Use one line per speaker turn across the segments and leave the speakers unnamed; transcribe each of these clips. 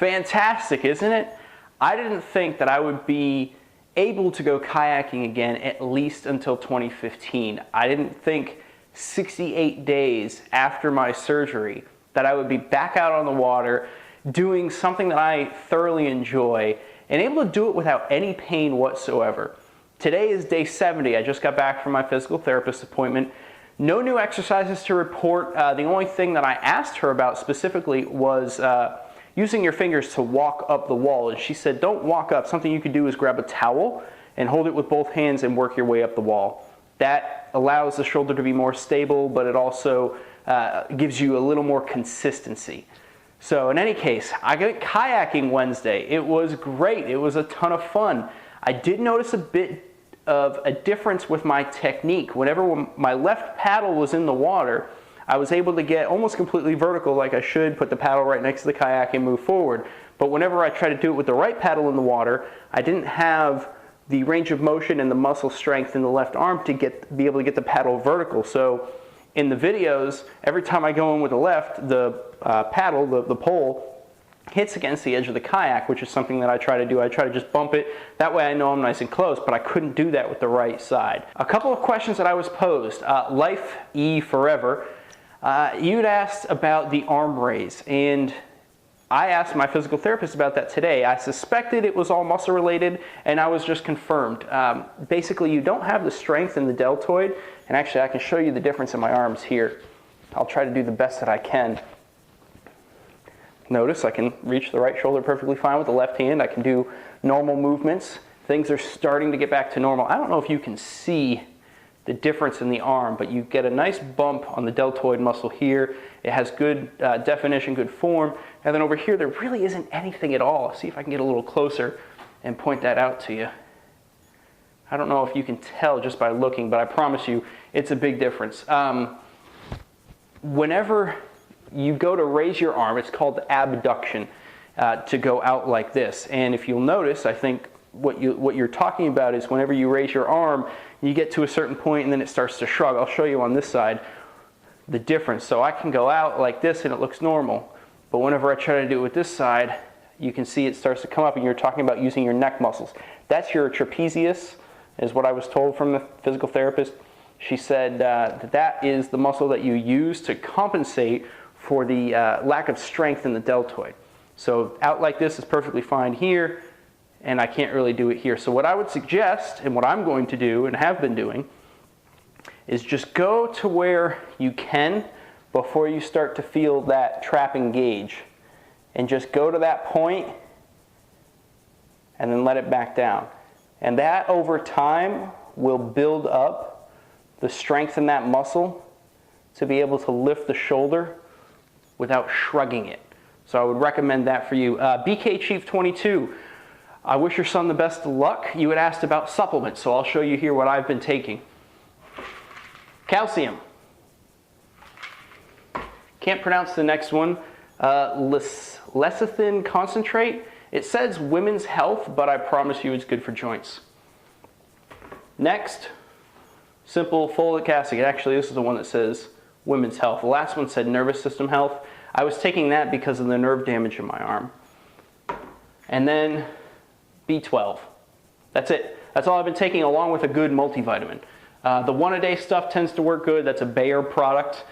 Fantastic, isn't it? I didn't think that I would be able to go kayaking again at least until 2015. I didn't think 68 days after my surgery that I would be back out on the water doing something that I thoroughly enjoy and able to do it without any pain whatsoever. Today is day 70. I just got back from my physical therapist appointment. No new exercises to report. The only thing that I asked her about specifically was using your fingers to walk up the wall. And she said, don't walk up. Something you could do is grab a towel and hold it with both hands and work your way up the wall. That allows the shoulder to be more stable, but it also gives you a little more consistency. So in any case, I went kayaking Wednesday. It was great. It was a ton of fun. I did notice a bit of a difference with my technique. Whenever my left paddle was in the water, I was able to get almost completely vertical like I should, put the paddle right next to the kayak and move forward. But whenever I tried to do it with the right paddle in the water, I didn't have the range of motion and the muscle strength in the left arm to be able to get the paddle vertical. So in the videos, every time I go in with the left, the paddle, the pole, hits against the edge of the kayak, which is something that I try to do. I try to just bump it. That way I know I'm nice and close, but I couldn't do that with the right side. A couple of questions that I was posed. Life E Forever. You'd asked about the arm raise, and I asked my physical therapist about that today. I suspected it was all muscle related, and I was just confirmed. Basically, you don't have the strength in the deltoid, and actually I can show you the difference in my arms here. I'll try to do the best that I can. Notice I can reach the right shoulder perfectly fine with the left hand. I can do normal movements. Things are starting to get back to normal. I don't know if you can see the difference in the arm, but you get a nice bump on the deltoid muscle here. It has good definition, good form. And then over here, there really isn't anything at all. See if I can get a little closer and point that out to you. I don't know if you can tell just by looking, but I promise you, it's a big difference. Whenever you go to raise your arm, it's called abduction, to go out like this. And if you'll notice, I think what you're talking about is whenever you raise your arm, you get to a certain point and then it starts to shrug. I'll show you on this side the difference. So I can go out like this and it looks normal. But whenever I try to do it with this side, you can see it starts to come up, and you're talking about using your neck muscles. That's your trapezius, is what I was told from the physical therapist. She said that is the muscle that you use to compensate for the lack of strength in the deltoid. So out like this is perfectly fine here, and I can't really do it here. So what I would suggest, and what I'm going to do and have been doing, is just go to where you can before you start to feel that trapping gauge. And just go to that point and then let it back down. And that over time will build up the strength in that muscle to be able to lift the shoulder without shrugging it. So I would recommend that for you. BK Chief 22, I wish your son the best of luck. You had asked about supplements, so I'll show you here what I've been taking. Calcium. Can't pronounce the next one. Lecithin concentrate. It says women's health, but I promise you it's good for joints. Next, simple folic acid. Actually, this is the one that says women's health. The last one said nervous system health. I was taking that because of the nerve damage in my arm. And then B12. That's it. That's all I've been taking, along with a good multivitamin. The one-a-day stuff tends to work good. That's a Bayer product.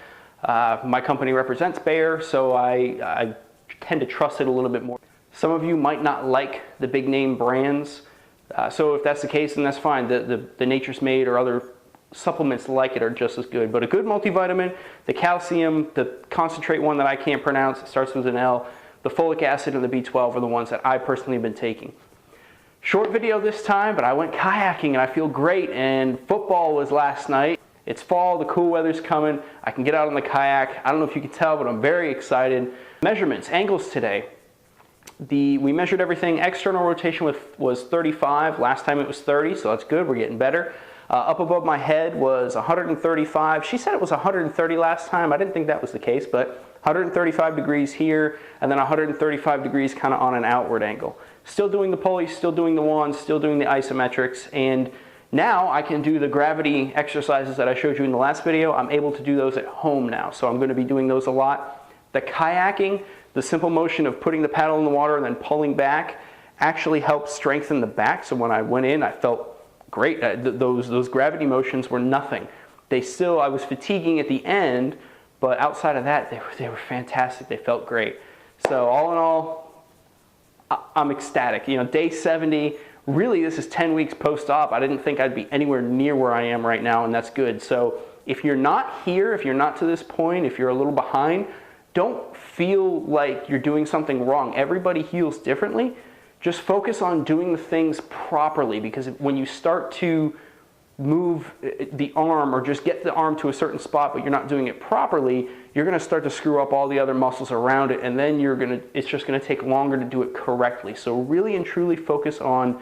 My company represents Bayer, so I tend to trust it a little bit more. Some of you might not like the big name brands, so if that's the case, then that's fine. The Nature's Made or other supplements like it are just as good. But a good multivitamin, the calcium, the concentrate one that I can't pronounce, it starts with an L, the folic acid and the B12 are the ones that I personally have been taking. Short video this time, but I went kayaking and I feel great, and football was last night. It's fall, the cool weather's coming, I can get out on the kayak. I don't know if you can tell, but I'm very excited. Measurements, angles today. We measured everything. External rotation was 35, last time it was 30, so that's good, we're getting better. Up above my head was 135. She said it was 130 last time. I didn't think that was the case, but 135 degrees here, and then 135 degrees kind of on an outward angle. Still doing the pulleys, still doing the wands, still doing the isometrics, and now I can do the gravity exercises that I showed you in the last video. I'm able to do those at home now, so I'm going to be doing those a lot. The kayaking, The simple motion of putting the paddle in the water and then pulling back actually helped strengthen the back. So when I went in, I felt great. Those gravity motions were nothing. I was fatiguing at the end, but outside of that, they were fantastic. They felt great. So all in all, I'm ecstatic. Day 70, really this is 10 weeks post-op. I didn't think I'd be anywhere near where I am right now, and that's good. So if you're not here, if you're not to this point, if you're a little behind, don't feel like you're doing something wrong. Everybody heals differently. Just focus on doing the things properly, because when you start to move the arm or just get the arm to a certain spot but you're not doing it properly, you're going to start to screw up all the other muscles around it, and then it's just going to take longer to do it correctly. So really and truly focus on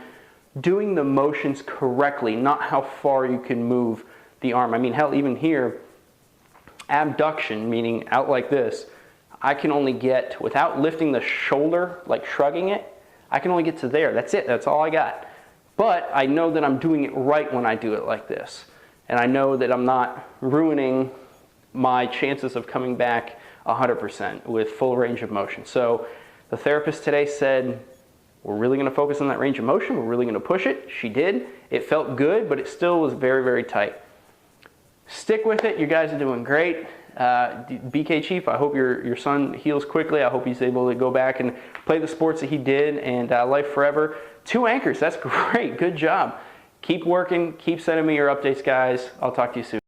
doing the motions correctly, not how far you can move the arm. I mean, hell, even here, abduction, meaning out like this, I can only get, without lifting the shoulder, like shrugging it, I can only get to there. That's it. That's all I got. But I know that I'm doing it right when I do it like this. And I know that I'm not ruining my chances of coming back 100% with full range of motion. So the therapist today said, we're really going to focus on that range of motion. We're really going to push it. She did. It felt good, but it still was very, very tight. Stick with it. You guys are doing great. BK Chief, I hope your son heals quickly. I hope he's able to go back and play the sports that he did, and life forever. 2 anchors, that's great. Good job. Keep working. Keep sending me your updates, guys. I'll talk to you soon.